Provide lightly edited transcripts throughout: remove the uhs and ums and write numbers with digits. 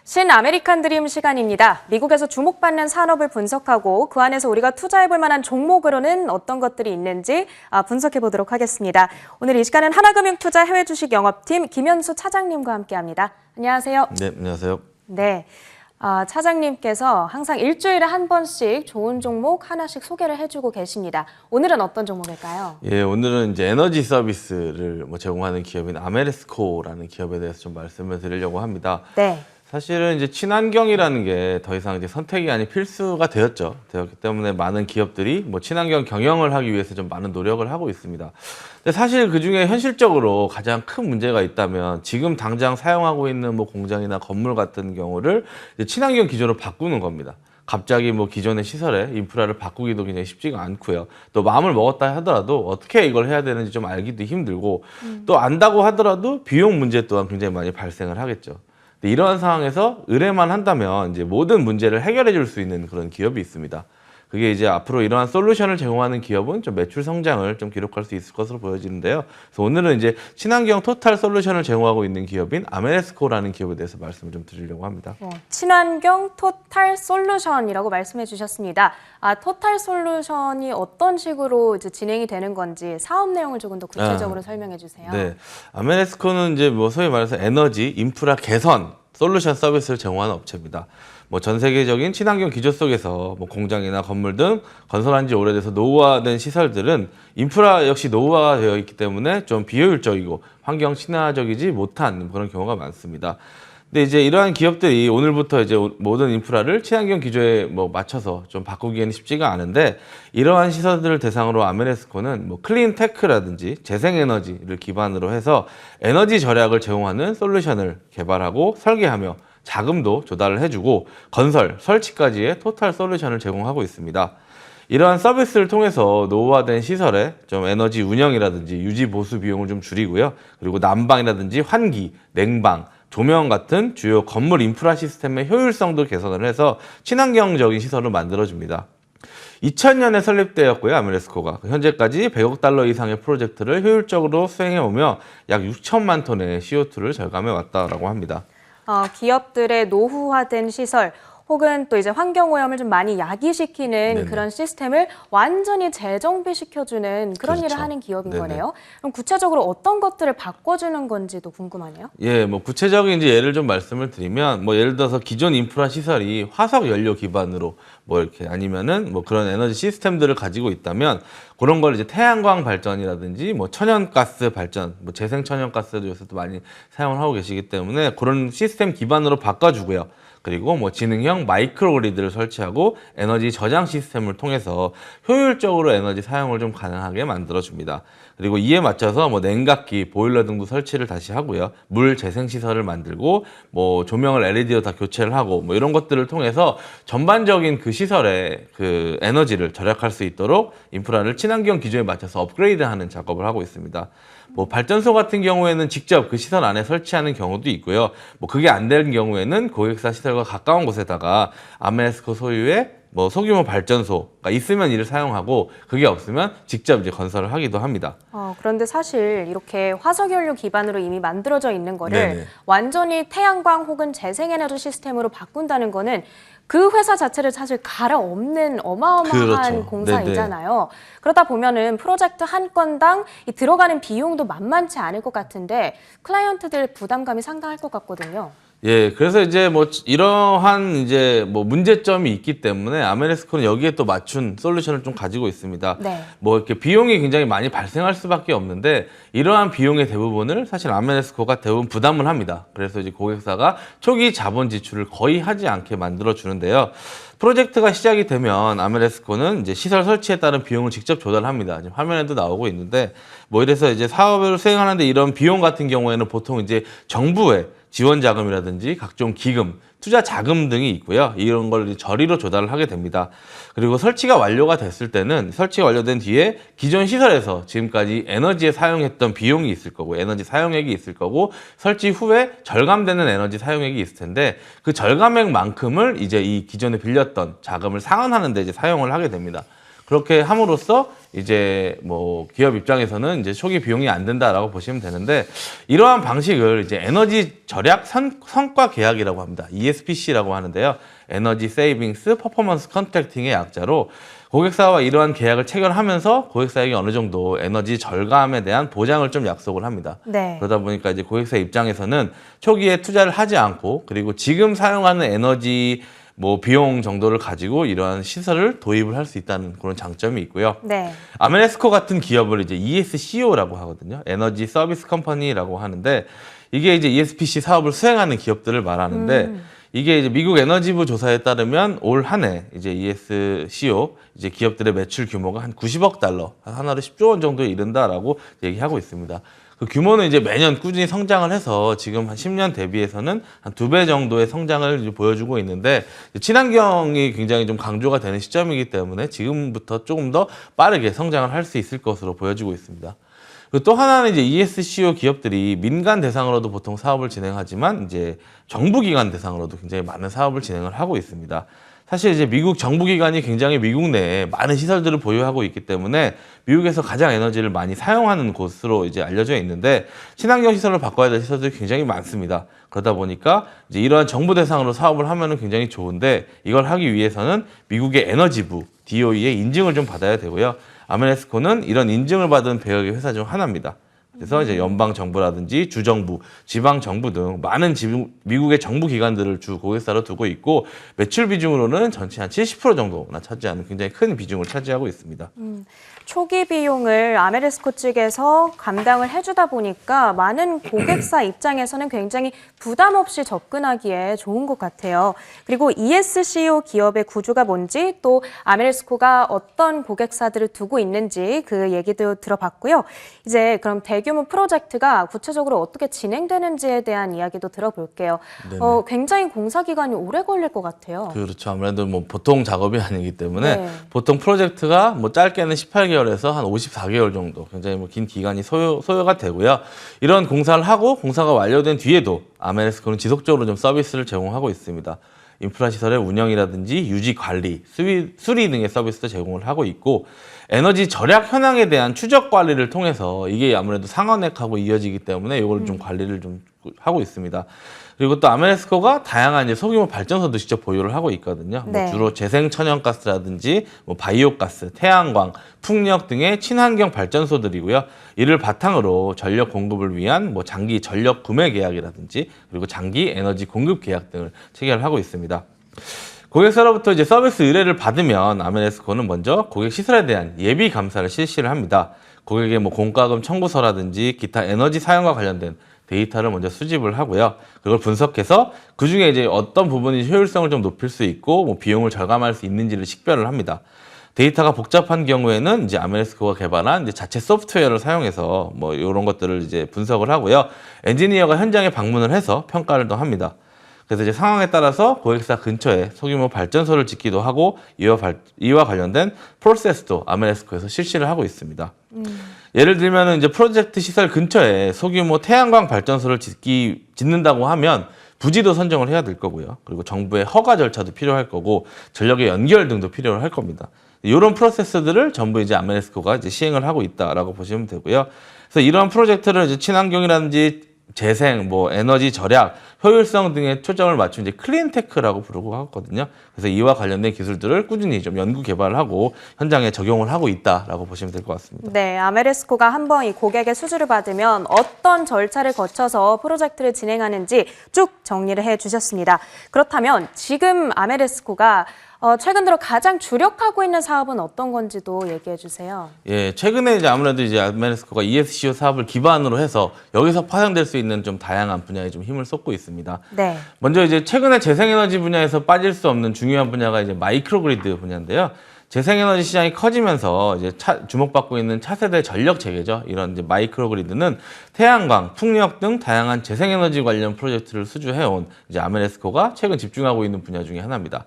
신아메리칸 드림 시간입니다. 미국에서 주목받는 산업을 분석하고 그 안에서 우리가 투자해볼 만한 종목으로는 어떤 것들이 있는지 분석해 보도록 하겠습니다. 오늘 이 시간은 하나금융투자 해외주식 영업팀 김현수 차장님과 함께합니다. 안녕하세요. 네, 안녕하세요. 네, 차장님께서 항상 일주일에 한 번씩 좋은 종목 하나씩 소개를 해주고 계십니다. 오늘은 어떤 종목일까요? 예, 오늘은 이제 에너지 서비스를 제공하는 기업인 아메레스코라는 기업에 대해서 좀 말씀을 드리려고 합니다. 네. 사실은 이제 친환경이라는 게 더 이상 이제 선택이 아닌 필수가 되었기 때문에 많은 기업들이 친환경 경영을 하기 위해서 좀 많은 노력을 하고 있습니다. 근데 사실 그 중에 현실적으로 가장 큰 문제가 있다면 지금 당장 사용하고 있는 공장이나 건물 같은 경우를 이제 친환경 기조로 바꾸는 겁니다. 갑자기 기존의 시설에 인프라를 바꾸기도 굉장히 쉽지가 않고요. 또 마음을 먹었다 하더라도 어떻게 이걸 해야 되는지 좀 알기도 힘들고 또 안다고 하더라도 비용 문제 또한 굉장히 많이 발생을 하겠죠. 이러한 상황에서 의뢰만 한다면 이제 모든 문제를 해결해 줄 수 있는 그런 기업이 있습니다. 그게 이제 앞으로 이러한 솔루션을 제공하는 기업은 좀 매출 성장을 좀 기록할 수 있을 것으로 보여지는데요. 그래서 오늘은 이제 친환경 토탈 솔루션을 제공하고 있는 기업인 아메레스코라는 기업에 대해서 말씀을 좀 드리려고 합니다. 친환경 토탈 솔루션이라고 말씀해 주셨습니다. 토탈 솔루션이 어떤 식으로 이제 진행이 되는 건지 사업 내용을 조금 더 구체적으로 설명해 주세요. 네, 아메레스코는 이제 소위 말해서 에너지 인프라 개선 솔루션 서비스를 제공하는 업체입니다. 전 세계적인 친환경 기조 속에서 공장이나 건물 등 건설한 지 오래돼서 노후화된 시설들은 인프라 역시 노후화가 되어 있기 때문에 좀 비효율적이고 환경 친화적이지 못한 그런 경우가 많습니다. 근데 이제 이러한 기업들이 오늘부터 이제 모든 인프라를 친환경 기조에 맞춰서 좀 바꾸기에는 쉽지가 않은데, 이러한 시설들을 대상으로 아메레스코는 클린테크라든지 재생에너지를 기반으로 해서 에너지 절약을 제공하는 솔루션을 개발하고 설계하며 자금도 조달을 해주고 건설, 설치까지의 토탈 솔루션을 제공하고 있습니다. 이러한 서비스를 통해서 노후화된 시설의 좀 에너지 운영이라든지 유지 보수 비용을 좀 줄이고요. 그리고 난방이라든지 환기, 냉방, 조명 같은 주요 건물 인프라 시스템의 효율성도 개선을 해서 친환경적인 시설을 만들어줍니다. 2000년에 설립되었고요. 아메레스코가 현재까지 100억 달러 이상의 프로젝트를 효율적으로 수행해오며 약 6천만 톤의 CO2를 절감해 왔다라고 합니다. 기업들의 노후화된 시설 혹은 또 이제 환경오염을 좀 많이 야기시키는 네네. 그런 시스템을 완전히 재정비시켜주는 그런 그렇죠. 일을 하는 기업인 네네. 거네요. 그럼 구체적으로 어떤 것들을 바꿔주는 건지도 궁금하네요. 예, 구체적인 이제 예를 좀 말씀을 드리면, 예를 들어서 기존 인프라 시설이 화석 연료 기반으로 이렇게 아니면은 그런 에너지 시스템들을 가지고 있다면 그런 걸 이제 태양광 발전이라든지 천연가스 발전, 재생 천연가스도 요새 또 많이 사용을 하고 계시기 때문에 그런 시스템 기반으로 바꿔주고요. 그리고 지능형 마이크로그리드를 설치하고 에너지 저장 시스템을 통해서 효율적으로 에너지 사용을 좀 가능하게 만들어줍니다. 그리고 이에 맞춰서 냉각기, 보일러 등도 설치를 다시 하고요. 물 재생 시설을 만들고 조명을 LED로 다 교체를 하고 이런 것들을 통해서 전반적인 그 시설의 그 에너지를 절약할 수 있도록 인프라를 친환경 기조에 맞춰서 업그레이드하는 작업을 하고 있습니다. 발전소 같은 경우에는 직접 그 시설 안에 설치하는 경우도 있고요. 그게 안 되는 경우에는 고객사 시설과 가까운 곳에다가 아메레스코 소유의 소규모 발전소가 있으면 이를 사용하고 그게 없으면 직접 이제 건설을 하기도 합니다. 그런데 사실 이렇게 화석연료 기반으로 이미 만들어져 있는 거를 네네. 완전히 태양광 혹은 재생에너지 시스템으로 바꾼다는 거는 그 회사 자체를 사실 갈아엎는 어마어마한 그렇죠. 공사이잖아요. 그러다 보면은 프로젝트 한 건당 이 들어가는 비용도 만만치 않을 것 같은데 클라이언트들 부담감이 상당할 것 같거든요. 예, 그래서 이제 이러한 이제 문제점이 있기 때문에 아메레스코는 여기에 또 맞춘 솔루션을 좀 가지고 있습니다. 네. 이렇게 비용이 굉장히 많이 발생할 수밖에 없는데 이러한 비용의 대부분을 사실 아메레스코가 대부분 부담을 합니다. 그래서 이제 고객사가 초기 자본 지출을 거의 하지 않게 만들어 주는데요. 프로젝트가 시작이 되면 아메레스코는 이제 시설 설치에 따른 비용을 직접 조달합니다. 지금 화면에도 나오고 있는데 이래서 이제 사업을 수행하는데 이런 비용 같은 경우에는 보통 이제 정부의 지원 자금이라든지 각종 기금, 투자 자금 등이 있고요. 이런 걸 저리로 조달을 하게 됩니다. 그리고 설치가 완료가 됐을 때는 설치가 완료된 뒤에 기존 시설에서 지금까지 에너지에 사용했던 비용이 있을 거고 에너지 사용액이 있을 거고 설치 후에 절감되는 에너지 사용액이 있을 텐데 그 절감액만큼을 이제 이 기존에 빌렸던 자금을 상환하는 데 이제 사용을 하게 됩니다. 그렇게 함으로써 이제 뭐 기업 입장에서는 이제 초기 비용이 안 든다라고 보시면 되는데, 이러한 방식을 이제 에너지 절약 성과 계약이라고 합니다. ESPC라고 하는데요. 에너지 세이빙스 퍼포먼스 컨트랙팅의 약자로, 고객사와 이러한 계약을 체결하면서 고객사에게 어느 정도 에너지 절감에 대한 보장을 좀 약속을 합니다. 네. 그러다 보니까 이제 고객사 입장에서는 초기에 투자를 하지 않고, 그리고 지금 사용하는 에너지 뭐 비용 정도를 가지고 이러한 시설을 도입을 할 수 있다는 그런 장점이 있고요. 네. 아메레스코 같은 기업을 이제 ESCO라고 하거든요. 에너지 서비스 컴퍼니라고 하는데, 이게 이제 ESPC 사업을 수행하는 기업들을 말하는데, 이게 이제 미국 에너지부 조사에 따르면 올 한 해 이제 ESCO 이제 기업들의 매출 규모가 한 90억 달러, 하나로 10조 원 정도에 이른다라고 얘기하고 있습니다. 그 규모는 이제 매년 꾸준히 성장을 해서 지금 한 10년 대비해서는 한 2배 정도의 성장을 이제 보여주고 있는데, 친환경이 굉장히 좀 강조가 되는 시점이기 때문에 지금부터 조금 더 빠르게 성장을 할 수 있을 것으로 보여지고 있습니다. 그리고 또 하나는 이제 ESCO 기업들이 민간 대상으로도 보통 사업을 진행하지만 이제 정부기관 대상으로도 굉장히 많은 사업을 진행을 하고 있습니다. 사실 이제 미국 정부기관이 굉장히 미국 내에 많은 시설들을 보유하고 있기 때문에 미국에서 가장 에너지를 많이 사용하는 곳으로 이제 알려져 있는데, 친환경 시설을 바꿔야 될 시설들이 굉장히 많습니다. 그러다 보니까 이제 이러한 정부 대상으로 사업을 하면은 굉장히 좋은데, 이걸 하기 위해서는 미국의 에너지부 DOE의 인증을 좀 받아야 되고요. 아메레스코는 이런 인증을 받은 배역의 회사 중 하나입니다. 그래서 이제 연방 정부라든지 주정부, 지방 정부 등 많은 미국의 정부 기관들을 주 고객사로 두고 있고, 매출 비중으로는 전체 한 70% 정도나 차지하는 굉장히 큰 비중을 차지하고 있습니다. 초기 비용을 아메레스코 측에서 감당을 해주다 보니까 많은 고객사 입장에서는 굉장히 부담 없이 접근하기에 좋은 것 같아요. 그리고 ESCO 기업의 구조가 뭔지, 또 아메레스코가 어떤 고객사들을 두고 있는지 그 얘기도 들어봤고요. 이제 그럼 대규모 프로젝트가 구체적으로 어떻게 진행되는지에 대한 이야기도 들어볼게요. 굉장히 공사 기간이 오래 걸릴 것 같아요. 그렇죠. 아무래도 뭐 보통 작업이 아니기 때문에 네. 보통 프로젝트가 뭐 짧게는 18개월에서 한 54개월 정도, 굉장히 뭐 긴 기간이 소요가 되고요. 이런 공사를 하고 공사가 완료된 뒤에도 아메레스코는 지속적으로 좀 서비스를 제공하고 있습니다. 인프라 시설의 운영이라든지 유지 관리, 수리 등의 서비스도 제공을 하고 있고, 에너지 절약 현황에 대한 추적 관리를 통해서 이게 아무래도 상업액하고 이어지기 때문에 이걸 좀 관리를 좀 하고 있습니다. 그리고 또 아메레스코가 다양한 이제 소규모 발전소도 직접 보유를 하고 있거든요. 네. 뭐 주로 재생 천연가스라든지 뭐 바이오가스, 태양광, 풍력 등의 친환경 발전소들이고요. 이를 바탕으로 전력 공급을 위한 뭐 장기 전력 구매 계약이라든지, 그리고 장기 에너지 공급 계약 등을 체결하고 있습니다. 고객사로부터 이제 서비스 의뢰를 받으면 아메레스코는 먼저 고객 시설에 대한 예비 감사를 실시를 합니다. 고객의 뭐 공과금 청구서라든지 기타 에너지 사용과 관련된 데이터를 먼저 수집을 하고요. 그걸 분석해서 그 중에 이제 어떤 부분이 효율성을 좀 높일 수 있고 뭐 비용을 절감할 수 있는지를 식별을 합니다. 데이터가 복잡한 경우에는 이제 아메레스코가 개발한 이제 자체 소프트웨어를 사용해서 뭐 이런 것들을 이제 분석을 하고요. 엔지니어가 현장에 방문을 해서 평가를 또 합니다. 그래서 이제 상황에 따라서 고객사 근처에 소규모 발전소를 짓기도 하고, 이와 관련된 프로세스도 아메레스코에서 실시를 하고 있습니다. 예를 들면 이제 프로젝트 시설 근처에 소규모 태양광 발전소를 짓는다고 하면 부지도 선정을 해야 될 거고요. 그리고 정부의 허가 절차도 필요할 거고, 전력의 연결 등도 필요할 겁니다. 이런 프로세스들을 전부 이제 아메레스코가 이제 시행을 하고 있다라고 보시면 되고요. 그래서 이런 프로젝트를 이제 친환경이라든지 재생, 뭐 에너지 절약, 효율성 등에 초점을 맞춘 이제 클린테크라고 부르고 하거든요. 그래서 이와 관련된 기술들을 꾸준히 좀 연구 개발을 하고 현장에 적용을 하고 있다라고 보시면 될 것 같습니다. 네, 아메레스코가 한번 이 고객의 수주를 받으면 어떤 절차를 거쳐서 프로젝트를 진행하는지 쭉 정리를 해주셨습니다. 그렇다면 지금 아메레스코가 최근 들어 가장 주력하고 있는 사업은 어떤 건지도 얘기해 주세요. 예, 최근에 이제 아무래도 이제 아메레스코가 ESCO 사업을 기반으로 해서 여기서 파생될 수 있는 좀 다양한 분야에 좀 힘을 쏟고 있습니다. 네. 먼저 이제 최근에 재생에너지 분야에서 빠질 수 없는 중요한 분야가 이제 마이크로그리드 분야인데요. 재생에너지 시장이 커지면서 이제 주목받고 있는 차세대 전력 체계죠. 이런 이제 마이크로그리드는 태양광, 풍력 등 다양한 재생에너지 관련 프로젝트를 수주해온 이제 아메레스코가 최근 집중하고 있는 분야 중에 하나입니다.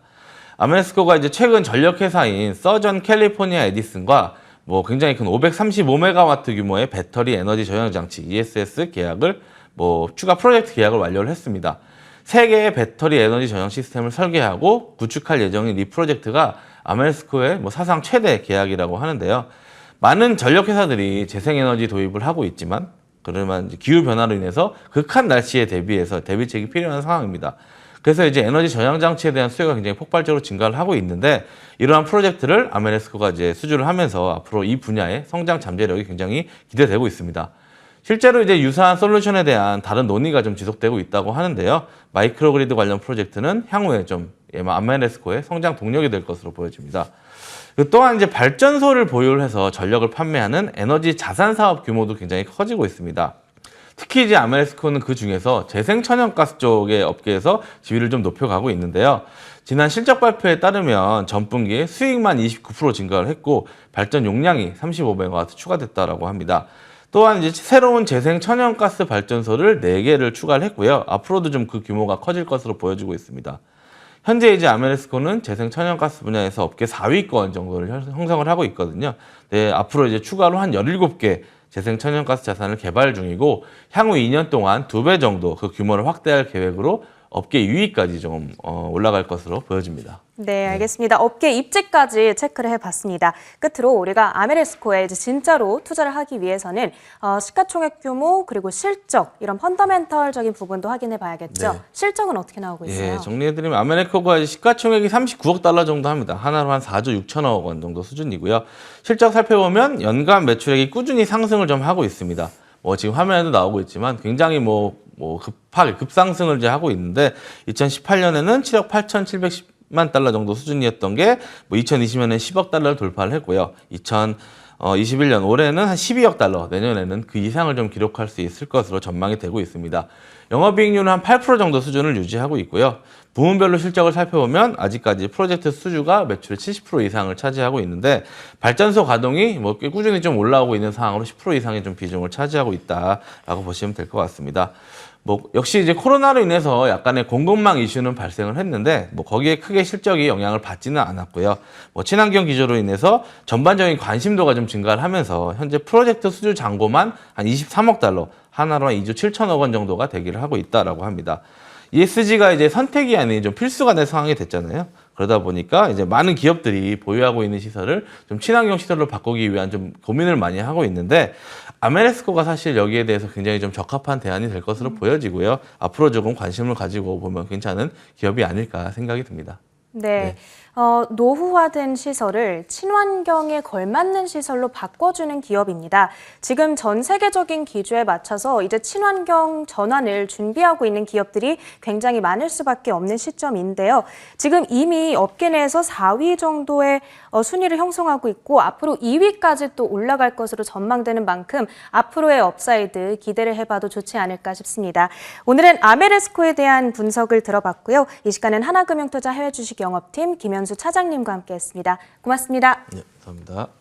아메레스코가 이제 최근 전력회사인 서전 캘리포니아 에디슨과 뭐 굉장히 큰 535메가와트 규모의 배터리 에너지 저장 장치 ESS 계약을 뭐 추가 프로젝트 계약을 완료를 했습니다. 3개의 배터리 에너지 저장 시스템을 설계하고 구축할 예정인 이 프로젝트가 아메레스코의 뭐 사상 최대 계약이라고 하는데요. 많은 전력 회사들이 재생에너지 도입을 하고 있지만 그러면 이제 기후 변화로 인해서 극한 날씨에 대비해서 대비책이 필요한 상황입니다. 그래서 이제 에너지 저장 장치에 대한 수요가 굉장히 폭발적으로 증가를 하고 있는데 이러한 프로젝트를 아메레스코가 이제 수주를 하면서 앞으로 이 분야의 성장 잠재력이 굉장히 기대되고 있습니다. 실제로 이제 유사한 솔루션에 대한 다른 논의가 좀 지속되고 있다고 하는데요. 마이크로그리드 관련 프로젝트는 향후에 좀 아메레스코의 성장 동력이 될 것으로 보여집니다. 또한 이제 발전소를 보유해서 전력을 판매하는 에너지 자산 사업 규모도 굉장히 커지고 있습니다. 특히 이제 아메레스코는 그 중에서 재생천연가스 쪽의 업계에서 지위를 좀 높여가고 있는데요. 지난 실적 발표에 따르면 전분기에 수익만 29% 증가를 했고 발전 용량이 35메가와트 추가됐다라고 합니다. 또한 이제 새로운 재생천연가스 발전소를 4개를 추가를 했고요. 앞으로도 좀 그 규모가 커질 것으로 보여지고 있습니다. 현재 이제 아메레스코는 재생천연가스 분야에서 업계 4위권 정도를 형성을 하고 있거든요. 네, 앞으로 이제 추가로 한 17개 재생천연가스 자산을 개발 중이고 향후 2년 동안 2배 정도 그 규모를 확대할 계획으로 업계 2위까지 좀 올라갈 것으로 보여집니다. 네, 알겠습니다. 업계 입지까지 체크를 해봤습니다. 끝으로 우리가 아메레스코에 이제 진짜로 투자를 하기 위해서는 시가총액 규모 그리고 실적 이런 펀더멘털적인 부분도 확인해 봐야겠죠. 네. 실적은 어떻게 나오고 있어요? 예, 정리해드리면 아메레스코가 시가총액이 39억 달러 정도 합니다. 하나로 한 4조 6천억 원 정도 수준이고요. 실적 살펴보면 연간 매출액이 꾸준히 상승을 좀 하고 있습니다. 지금 화면에도 나오고 있지만 굉장히 급하게 급상승을 이제 하고 있는데 2018년에는 7억 8,710만 달러 정도 수준이었던 게 2020년에 10억 달러를 돌파를 했고요. 2021년 올해는 한 12억 달러, 내년에는 그 이상을 좀 기록할 수 있을 것으로 전망이 되고 있습니다. 영업이익률은 한 8% 정도 수준을 유지하고 있고요. 부문별로 실적을 살펴보면 아직까지 프로젝트 수주가 매출의 70% 이상을 차지하고 있는데 발전소 가동이 꽤 꾸준히 좀 올라오고 있는 상황으로 10% 이상의 좀 비중을 차지하고 있다라고 보시면 될 것 같습니다. 역시 이제 코로나로 인해서 약간의 공급망 이슈는 발생을 했는데 거기에 크게 실적이 영향을 받지는 않았고요. 친환경 기조로 인해서 전반적인 관심도가 좀 증가를 하면서 현재 프로젝트 수주 잔고만 한 23억 달러, 하나로 한 2조 7천억 원 정도가 대기를 하고 있다라고 합니다. ESG가 이제 선택이 아닌 좀 필수가 된 상황이 됐잖아요. 그러다 보니까 이제 많은 기업들이 보유하고 있는 시설을 좀 친환경 시설로 바꾸기 위한 좀 고민을 많이 하고 있는데 아메레스코가 사실 여기에 대해서 굉장히 좀 적합한 대안이 될 것으로 보여지고요. 앞으로 조금 관심을 가지고 보면 괜찮은 기업이 아닐까 생각이 듭니다. 네. 노후화된 시설을 친환경에 걸맞는 시설로 바꿔주는 기업입니다. 지금 전 세계적인 기조에 맞춰서 이제 친환경 전환을 준비하고 있는 기업들이 굉장히 많을 수밖에 없는 시점인데요. 지금 이미 업계 내에서 4위 정도의 순위를 형성하고 있고 앞으로 2위까지 또 올라갈 것으로 전망되는 만큼 앞으로의 업사이드 기대를 해봐도 좋지 않을까 싶습니다. 오늘은 아메레스코에 대한 분석을 들어봤고요. 이 시간은 하나금융투자 해외주식 영업팀 김현수 차장님과 함께했습니다. 고맙습니다. 네, 감사합니다.